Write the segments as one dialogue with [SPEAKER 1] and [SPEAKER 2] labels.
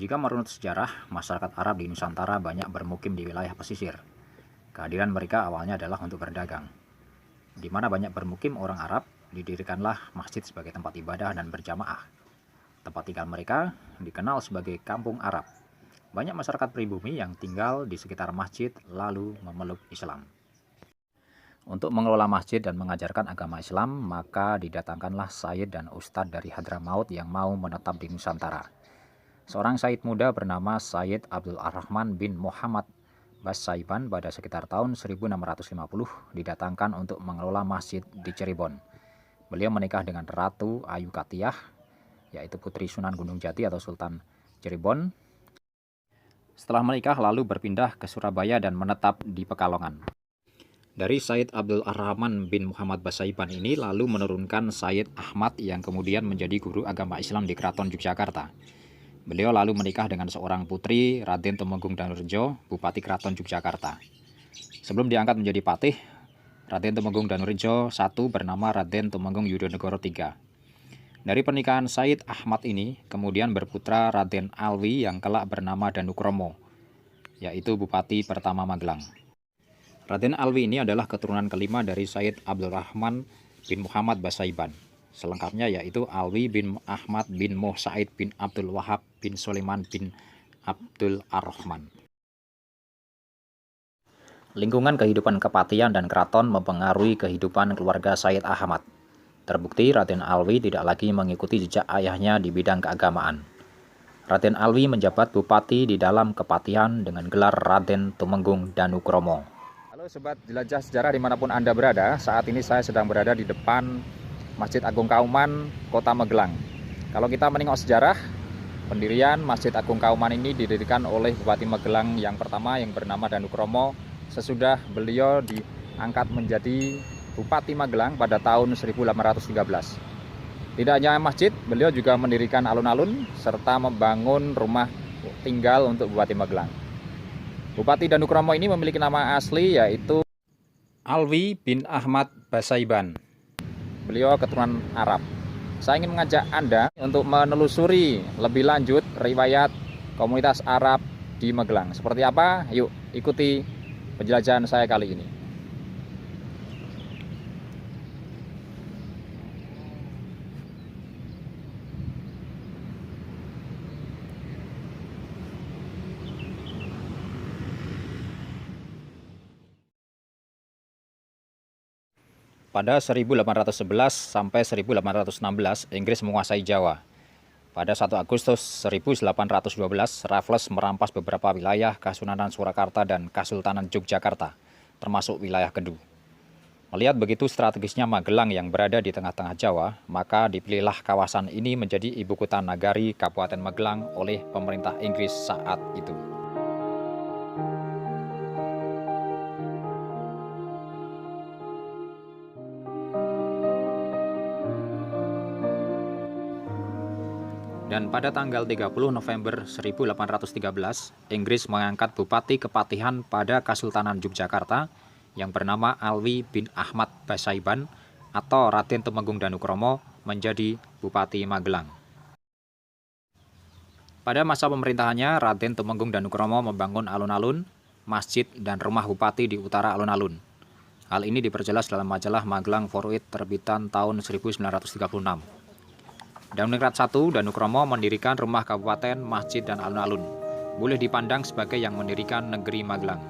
[SPEAKER 1] Jika menurut sejarah, masyarakat Arab di Nusantara banyak bermukim di wilayah pesisir. Kehadiran mereka awalnya adalah untuk berdagang. Di mana banyak bermukim orang Arab, didirikanlah masjid sebagai tempat ibadah dan berjamaah. Tempat tinggal mereka dikenal sebagai kampung Arab. Banyak masyarakat pribumi yang tinggal di sekitar masjid lalu memeluk Islam. Untuk mengelola masjid dan mengajarkan agama Islam, maka didatangkanlah Sayyid dan Ustadz dari Hadramaut yang mau menetap di Nusantara. Seorang Sayyid muda bernama Sayyid Abdul Ar-Rahman bin Muhammad Basaiban pada sekitar tahun 1650 didatangkan untuk mengelola masjid di Cirebon. Beliau menikah dengan Ratu Ayu Katiyah, yaitu putri Sunan Gunung Jati atau Sultan Cirebon. Setelah menikah lalu berpindah ke Surabaya dan menetap di Pekalongan. Dari Sayyid Abdul Ar-Rahman bin Muhammad Basaiban ini lalu menurunkan Sayyid Ahmad yang kemudian menjadi guru agama Islam di Keraton Yogyakarta. Beliau lalu menikah dengan seorang putri, Raden Tumenggung Danurejo, Bupati Keraton Yogyakarta. Sebelum diangkat menjadi patih, Raden Tumenggung Danurejo I bernama Raden Tumenggung Yudonegoro III. Dari pernikahan Sayyid Ahmad ini, kemudian berputra Raden Alwi yang kelak bernama Danukromo, yaitu Bupati pertama Magelang. Raden Alwi ini adalah keturunan kelima dari Sayyid Abdul Rahman bin Muhammad Basaiban. Selengkapnya yaitu Alwi bin Ahmad bin Moh Said bin Abdul Wahab bin Sulaiman bin Abdul Ar-Rahman. Lingkungan kehidupan kepatihan dan keraton mempengaruhi kehidupan keluarga Sayyid Ahmad. Terbukti Raden Alwi tidak lagi mengikuti jejak ayahnya di bidang keagamaan. Raden Alwi menjabat bupati di dalam kepatihan dengan gelar Raden Tumenggung Danukromo. Halo Sobat Jelajah Sejarah dimanapun Anda berada, saat ini saya sedang berada di depan Masjid Agung Kauman, Kota Magelang. Kalau kita menengok sejarah, pendirian Masjid Agung Kauman ini didirikan oleh Bupati Magelang yang pertama yang bernama Danukromo sesudah beliau diangkat menjadi Bupati Magelang pada tahun 1813. Tidak hanya masjid, beliau juga mendirikan alun-alun serta membangun rumah tinggal untuk Bupati Magelang. Bupati Danukromo ini memiliki nama asli yaitu Alwi bin Ahmad Basaiban. Beliau keturunan Arab. Saya ingin mengajak Anda untuk menelusuri lebih lanjut riwayat komunitas Arab di Magelang. Seperti apa? Yuk ikuti penjelajahan saya kali ini. Pada 1811 sampai 1816, Inggris menguasai Jawa. Pada 1 Agustus 1812, Raffles merampas beberapa wilayah Kasunanan Surakarta dan Kasultanan Yogyakarta, termasuk wilayah Kedu. Melihat begitu strategisnya Magelang yang berada di tengah-tengah Jawa, maka dipilihlah kawasan ini menjadi ibu kota nagari Kabupaten Magelang oleh pemerintah Inggris saat itu. Dan pada tanggal 30 November 1813, Inggris mengangkat Bupati Kepatihan pada Kasultanan Yogyakarta yang bernama Alwi bin Ahmad Basaiban atau Raden Tumenggung Danukromo menjadi Bupati Magelang. Pada masa pemerintahannya, Raden Tumenggung Danukromo membangun alun-alun, masjid, dan rumah bupati di utara alun-alun. Hal ini diperjelas dalam majalah Magelang Forward terbitan tahun 1936. Daningrat I Danukromo mendirikan rumah kabupaten, masjid, dan alun-alun. Boleh dipandang sebagai yang mendirikan negeri Magelang.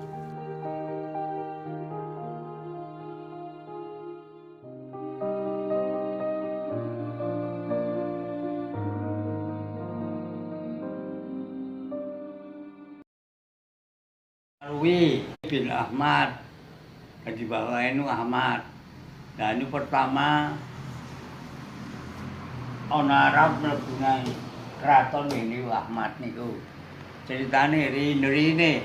[SPEAKER 2] Alwi bin Ahmad, di bawah itu Ahmad. Dan ini pertama ana Arab mlebu nang kraton ini Ahmad niku. Ceritane rine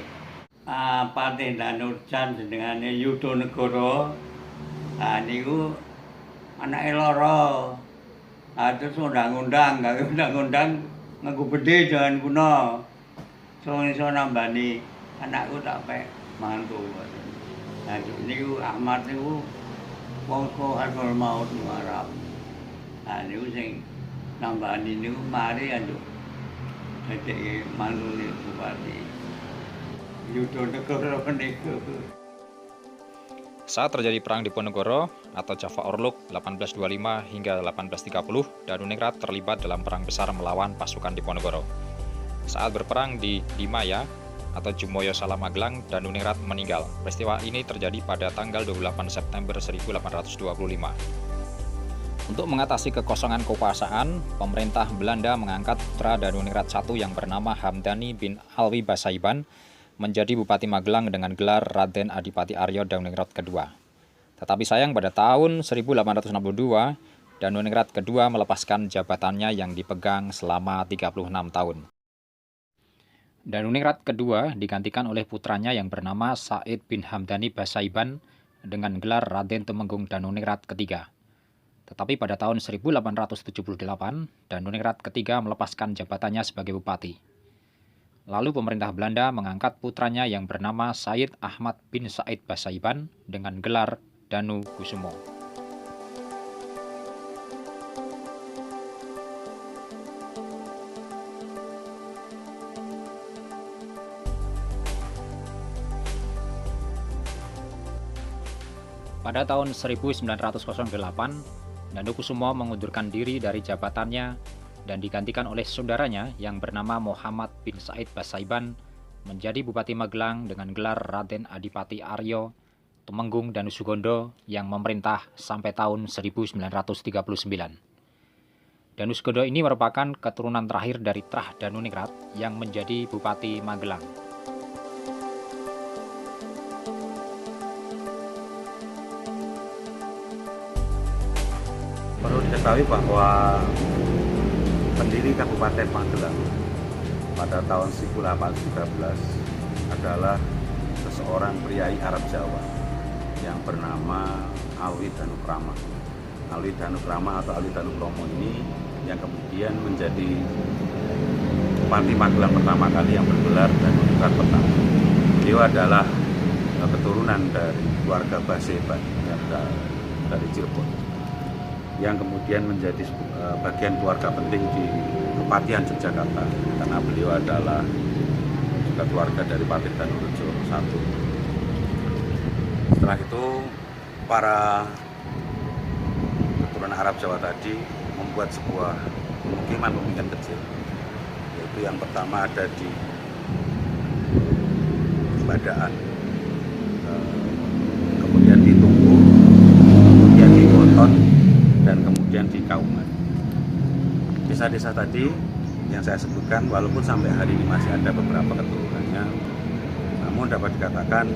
[SPEAKER 2] Patih Danurjan jenengane Yudonegoro. Ah niku anake loro. Terus undang-undang nganggo bedhe jangan kuno. So iso nambani anakku tak pek mantu. Nah niku Ahmad niku wong harul maut Arab. Nah niku sing nambani niku mari anjuk dadi manune bupati. Yudonegoro Pendego.
[SPEAKER 1] Saat terjadi perang Diponegoro atau Java Orluk 1825 hingga 1830, Danuningrat terlibat dalam perang besar melawan pasukan Diponegoro. Saat berperang di Dimaya atau Jumoyo Salamaglang, Danuningrat meninggal. Peristiwa ini terjadi pada tanggal 28 September 1825. Untuk mengatasi kekosongan kekuasaan, pemerintah Belanda mengangkat putra Danuningrat I yang bernama Hamdani bin Alwi Basaiban menjadi Bupati Magelang dengan gelar Raden Adipati Aryo Danuningrat II. Tetapi sayang pada tahun 1862, Danuningrat II melepaskan jabatannya yang dipegang selama 36 tahun. Danuningrat II digantikan oleh putranya yang bernama Said bin Hamdani Basaiban dengan gelar Raden Tumenggung Danuningrat III. Tetapi pada tahun 1878, Danuningrat III melepaskan jabatannya sebagai bupati. Lalu pemerintah Belanda mengangkat putranya yang bernama Said Ahmad bin Said Basaiban dengan gelar Danu Kusumo. Pada tahun 1908, Danu Kusumo mengundurkan diri dari jabatannya dan digantikan oleh saudaranya yang bernama Muhammad bin Said Basaiban menjadi Bupati Magelang dengan gelar Raden Adipati Aryo Tumenggung Danusugondo yang memerintah sampai tahun 1939. Danusugondo ini merupakan keturunan terakhir dari Trah Danuningrat yang menjadi Bupati Magelang.
[SPEAKER 3] Perlu diketahui bahwa pendiri Kabupaten Magelang pada tahun 1813 adalah seseorang priai Arab Jawa yang bernama Alwi Danukrama. Alwi Danukrama atau Alwi Danukromo ini yang kemudian menjadi Bupati Magelang pertama kali yang bergelar Danuningrat pertama. Beliau adalah keturunan dari keluarga Basaiban yang dari Cirebon, yang kemudian menjadi bagian keluarga penting di Kepatihan Yogyakarta karena beliau adalah juga keluarga dari Patih Danurejo I. Setelah itu para keturunan Arab Jawa tadi membuat sebuah pemukiman kecil, yaitu yang pertama ada di Badaan, kemudian di Tunggu, kemudian di Goton, dan kemudian di Kauman. Desa-desa tadi yang saya sebutkan walaupun sampai hari ini masih ada beberapa keturunannya, namun dapat dikatakan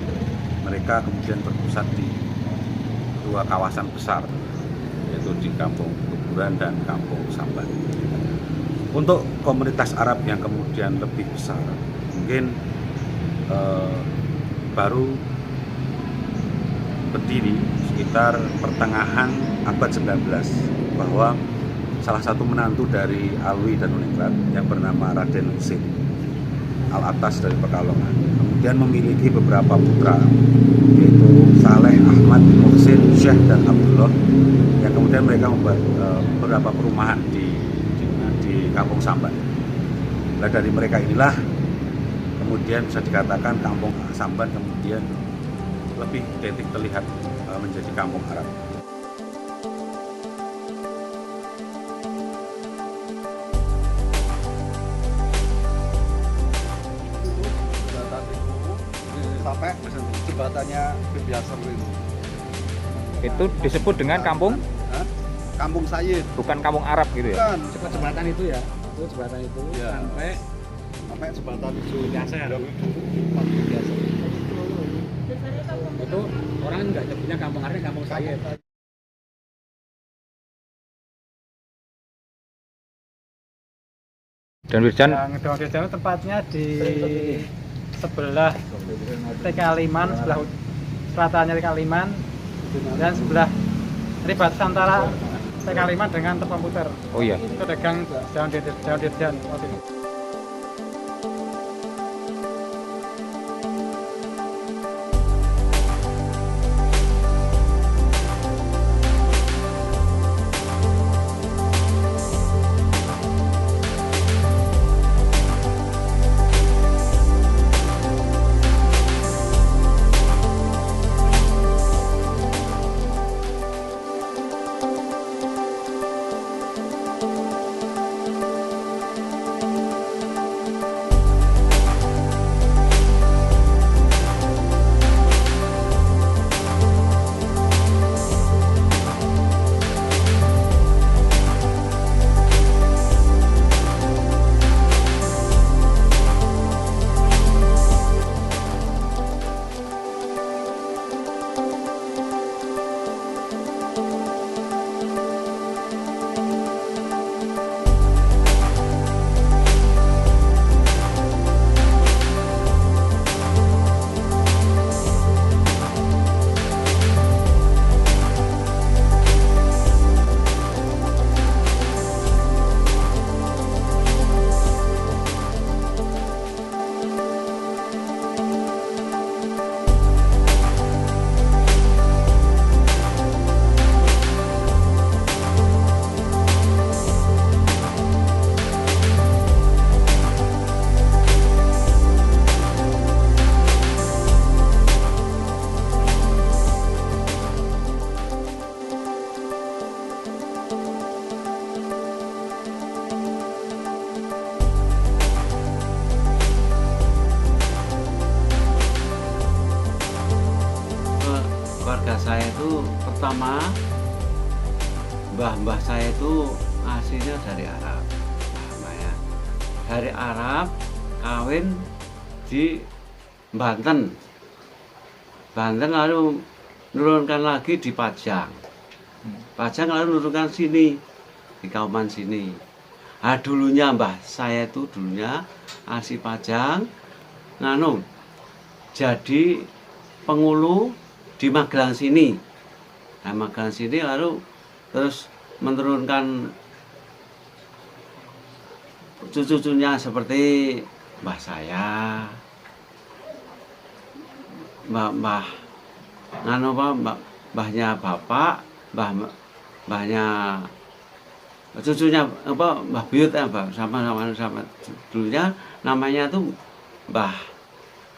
[SPEAKER 3] mereka kemudian berpusat di dua kawasan besar, yaitu di Kampung Kuburan dan Kampung Samban. Untuk komunitas Arab yang kemudian lebih besar, mungkin baru berdiri sekitar pertengahan abad 19, bahwa salah satu menantu dari Alwi Danuningrat yang bernama Raden Husin Al-Atas dari Pekalongan kemudian memiliki beberapa putra, yaitu Saleh, Ahmad, Muhsin, Syekh, dan Abdullah, yang kemudian mereka membuat beberapa perumahan di Kampung Samban. Nah, dari mereka inilah kemudian bisa dikatakan Kampung Samban kemudian lebih identik terlihat menjadi kampung Arab.
[SPEAKER 4] Sampai jembatannya Bibiasar
[SPEAKER 1] Itu disebut dengan kampung?
[SPEAKER 4] Kampung Sayid.
[SPEAKER 1] Bukan kampung Arab gitu ya?
[SPEAKER 4] Bukan.
[SPEAKER 5] Jembatan itu ya, itu jembatan itu
[SPEAKER 4] Ya. sampai jembatan itu biasa ya.
[SPEAKER 5] itu orang nggak nyebutnya kampung Arab, kampung Sayed.
[SPEAKER 1] Dan Wirjan,
[SPEAKER 6] Ngedong Jawa tepatnya di sebelah TK Liman, sebelah selatannya TK Liman, dan sebelah ribatan antara TK Liman dengan Komputer.
[SPEAKER 1] oh iya,
[SPEAKER 6] Itu dagang Jalan Dirjan waktu itu.
[SPEAKER 7] pertama mbah-mbah saya itu aslinya dari Arab. Mbah ya. Dari Arab kawin di Banten. Banten lalu nurunkan lagi di Pajang. Pajang lalu nurunkan sini di Kauman sini. Nah, dulunya mbah saya itu dulunya asli Pajang nganu jadi pengulu di Magelang sini. Nah, Magelang sini lalu terus menurunkan cucu-cucunya seperti mbah saya, mbah nganu mbahnya bapak, mbahnya cucunya apa mbah Buyut sama dulunya namanya tuh Mbah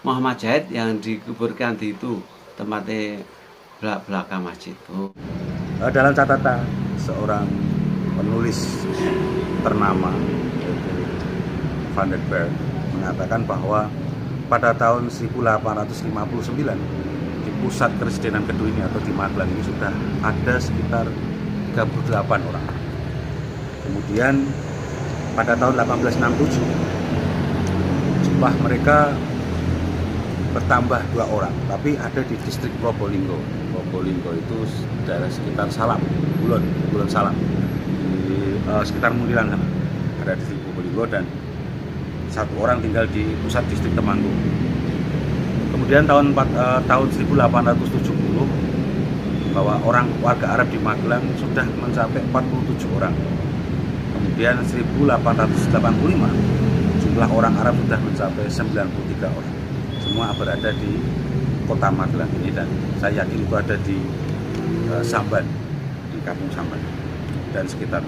[SPEAKER 7] Muhammad Jahid yang dikuburkan di itu tempatnya belakang masjid itu.
[SPEAKER 3] Dalam catatan seorang penulis ternama yaitu Van der Berg mengatakan bahwa pada tahun 1859 di pusat Keresdenan Kedua ini atau di Magelang ini sudah ada sekitar 38 orang. Kemudian pada tahun 1867 jumlah mereka bertambah 2 orang, tapi ada di distrik Probolinggo. Probolinggo itu daerah sekitar Salam, Bulon Salam, di sekitar Mundilan sana. Ada distrik Probolinggo dan 1 orang tinggal di pusat distrik Temanggung. Kemudian tahun 1870 bahwa warga Arab di Magelang sudah mencapai 47 orang. Kemudian 1885 jumlah orang Arab sudah mencapai 93 orang. Semua berada di kota Magelang ini dan saya yakin itu ada di Samban, di Kampung Samban dan sekitar.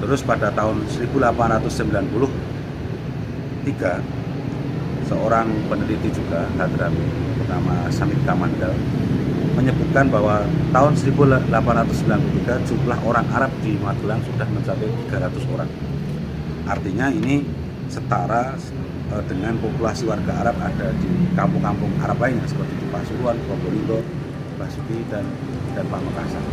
[SPEAKER 3] Terus pada tahun 1893 seorang peneliti juga Hadrami bernama Samit Kamandal menyebutkan bahwa tahun 1893 jumlah orang Arab di Magelang sudah mencapai 300 orang. Artinya ini setara dengan populasi warga Arab ada di kampung-kampung Arab lainnya seperti di Pasuruan, Probolinggo, Basuki dan Pamekasan.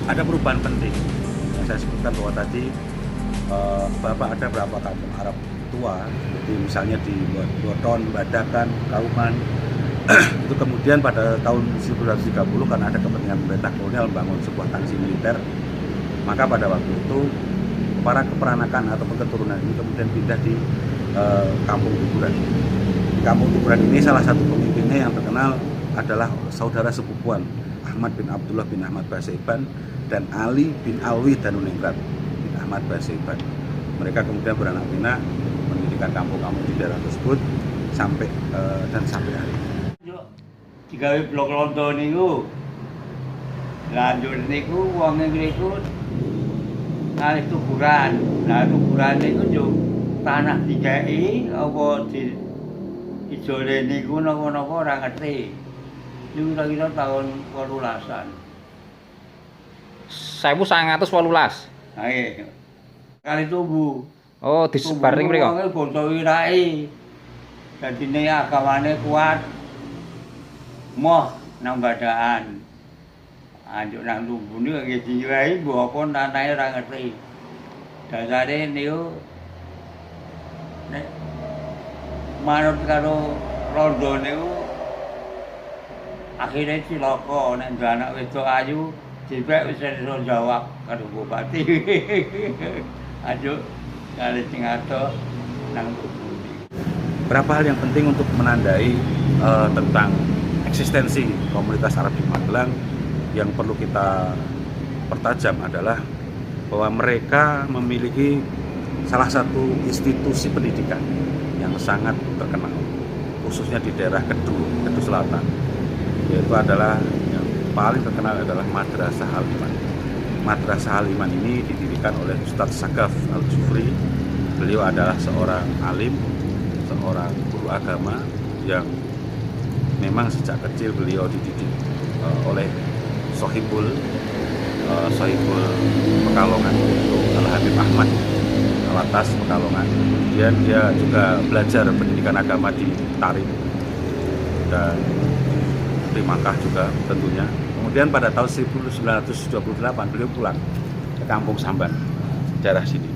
[SPEAKER 3] Ada perubahan penting yang saya sebutkan bahwa tadi Bapak ada berapa kampung Arab tua seperti misalnya di Boton, Badakan, Kauman itu kemudian pada tahun 1930 karena ada kepentingan pemerintah kolonial membangun sebuah tangsi militer, maka pada waktu itu para keperanakan atau keturunan ini kemudian pindah di Kampung Tuburan. Di Kampung Tuburan ini salah satu pemimpinnya yang terkenal adalah saudara sepupuan Ahmad bin Abdullah bin Ahmad Basaiban dan Ali bin Alwi Danuningrat bin Ahmad Basaiban. Mereka kemudian beranak pinak mendirikan kampung-kampung di daerah tersebut sampai hari ini.
[SPEAKER 2] Digawe blok londo niku. Lanjut niku wong niku kalih tuburan. Nah tuburan niku yo tanah dikai apa di ijole niku napa-napa ora ngerti. Niku kira-kira tahun 18-an.
[SPEAKER 1] 1918.
[SPEAKER 2] Nggih. Kali tubuh.
[SPEAKER 1] Oh, disebar ning mriko.
[SPEAKER 2] Wong bangsa wirai. Dadine agamane kuat. Moh nang badaan. Anjuk nang tubuh niku nggih diwai mbok apa tanahe ora ngerti. Dasare niku nek manut karo rondo niku akhirnya cilaka nek anak wedok ayu dipek wis iso jawab karo bupati. Ayo kali sing ato nang budi.
[SPEAKER 3] Berapa hal yang penting untuk menandai tentang eksistensi komunitas Arab di Magelang yang perlu kita pertajam adalah bahwa mereka memiliki salah satu institusi pendidikan yang sangat terkenal khususnya di daerah Kedu Selatan, yaitu adalah yang paling terkenal adalah Madrasah Al-Iman. Madrasah Al-Iman ini didirikan oleh Ustadz Sagaf Al-Jufri. Beliau adalah seorang alim, seorang guru agama yang memang sejak kecil beliau dididik oleh Sohibul Pekalongan, yaitu Al-Habib Ahmad Alatas Pekalongan. Kemudian dia juga belajar pendidikan agama di Tarim dan di Makkah juga tentunya. Kemudian pada tahun 1928 beliau pulang ke Kampung Samban, daerah sini,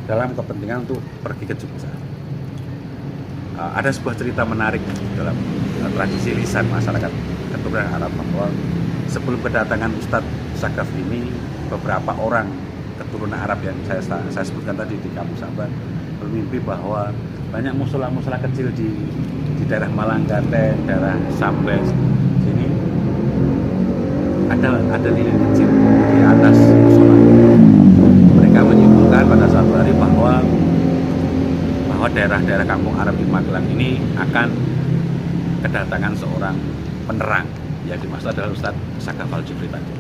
[SPEAKER 3] dalam kepentingan untuk pergi ke Jogja. Ada sebuah cerita menarik dalam tradisi lisan masyarakat keturunan Arab bahwa sebelum kedatangan Ustadz Sagaf ini, beberapa orang keturunan Arab yang saya sebutkan tadi di Kampung Samban bermimpi bahwa banyak musola-musola kecil di daerah Malangganten, daerah Sambes sini ada lilin kecil di atas musola. Mereka menyimpulkan pada suatu hari bahwa daerah-daerah kampung Arab di Magelang ini akan kedatangan seorang penerang, yang dimaksud adalah Ustadz Sagaf Al-Jufri tadi.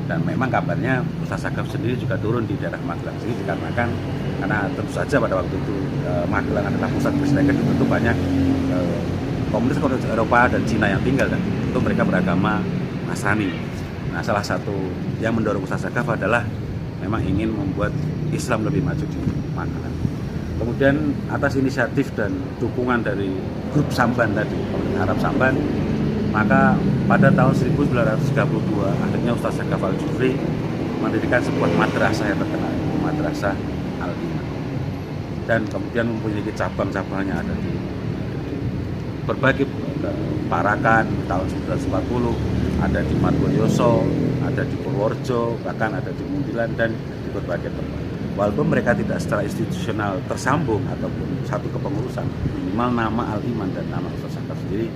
[SPEAKER 3] Dan memang kabarnya Ustadz Sagaf sendiri juga turun di daerah Magelang sini dikarenakan karena tentu saja pada waktu itu Magelang adalah pusat perselingkuhan, itu banyak komunitas Eropa dan Cina yang tinggal, dan itu mereka beragama Nasrani. Nah, salah satu yang mendorong Ustadz Sagaf adalah memang ingin membuat Islam lebih maju di Magelang. Kemudian atas inisiatif dan dukungan dari grup Samban tadi, komunitas Arab Samban, maka pada tahun 1932 akhirnya Ustadz Sagaf Al-Jufri mendirikan sebuah madrasah yang terkenal, Madrasah Al-Iman, dan kemudian mempunyai cabang-cabangnya ada di berbagai Parakan tahun 1940, ada di Margoyoso, ada di Purworejo, bahkan ada di Muntilan dan di berbagai tempat. Walaupun mereka tidak secara institusional tersambung ataupun satu kepengurusan, minimal nama Al-Iman dan nama Ustadz Sagaf sendiri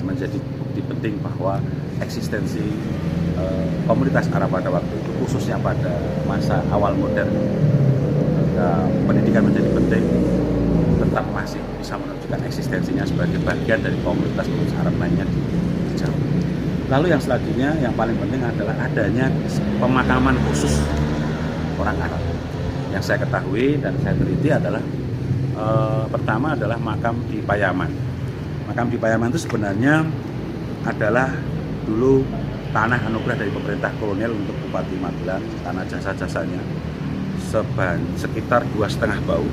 [SPEAKER 3] menjadi bukti penting bahwa eksistensi komunitas Arab pada waktu itu, khususnya pada masa awal modern, pendidikan menjadi penting, tetap masih bisa menunjukkan eksistensinya sebagai bagian dari komunitas Arab lainnya di Jawa. Lalu yang selanjutnya, yang paling penting adalah adanya pemakaman khusus orang Arab. Yang saya ketahui dan saya teliti adalah pertama adalah makam di Payaman. Makam di Payaman itu sebenarnya adalah dulu tanah anugerah dari pemerintah kolonial untuk Bupati Magelang, tanah jasa-jasanya sekitar 2,5 bau.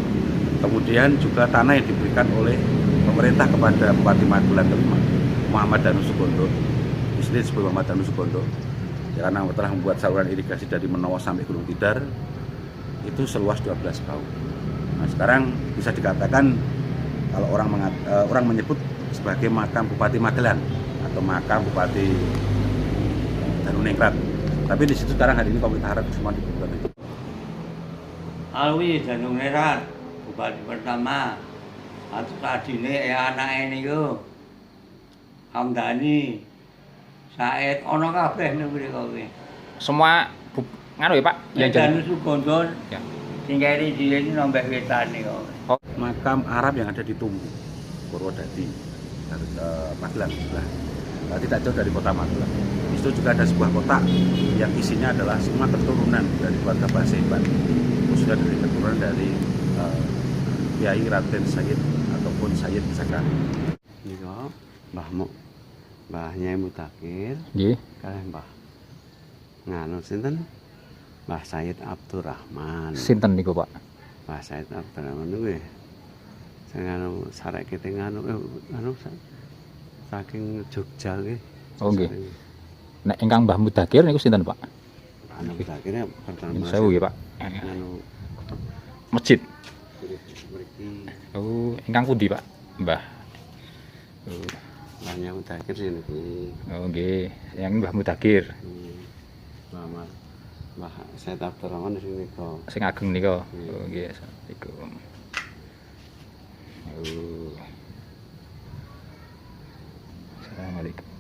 [SPEAKER 3] Kemudian juga tanah yang diberikan oleh pemerintah kepada Bupati Magelang kelima, Muhammad Danu Sugondo, istri disebut Muhammad Danu Sugondo, karena telah membuat saluran irigasi dari Menowo sampai Gunung Tidar itu seluas 12 bau. Nah, sekarang bisa dikatakan kalau orang menyebut sebagai makam Bupati Magelang atau makam Bupati Danuningrat. Tapi di situ sekarang hari ini komunitas Arab semua dibuat itu.
[SPEAKER 2] Alwi Danuningrat, Bupati pertama. Atau adine anake niku Hamdani, Said, ono kabeh niku kuwi.
[SPEAKER 1] Semua nganu ya Pak?
[SPEAKER 2] Yang Danu Sugondo,
[SPEAKER 1] ya.
[SPEAKER 2] tinggal di sini nambah wetan niku.
[SPEAKER 3] Makam Arab yang ada di Tumbu, Purwodadi, Magelang sebelah, tidak jauh dari kota Magelang. Di situ juga ada sebuah kotak yang isinya adalah semua keturunan dari keluarga Baseban, khususnya dari keturunan dari Kiai Raden Sayyid ataupun Sayyid Zakari.
[SPEAKER 7] Niku Mbah Nyai Mutakir,
[SPEAKER 1] Nggih.
[SPEAKER 7] kalih Mbah nganu sinten? Mbah Said Abdurrahman.
[SPEAKER 1] Sinten niku Pak?
[SPEAKER 7] Mbah Said Abdurrahman niku sing anu sarek kete nganu saking Jogja nggih.
[SPEAKER 1] Oh nggih. Nek ingkang Mbah Mudakir niku sinten Pak?
[SPEAKER 7] Anu Mudakir pertama.
[SPEAKER 1] Sewu nggih Pak.
[SPEAKER 7] Anu
[SPEAKER 1] Masjid.
[SPEAKER 7] mriki
[SPEAKER 1] Oh, ingkang pundi Pak? Mbah. Oh,
[SPEAKER 7] Mbahnya Mudakir sini niki.
[SPEAKER 1] oh nggih. Yang Mbah Mudakir.
[SPEAKER 7] Mbah Said Abdurrahman sini kok.
[SPEAKER 1] Sing ageng nika. Oh nggih, assalamualaikum. Oh. Assalamualaikum.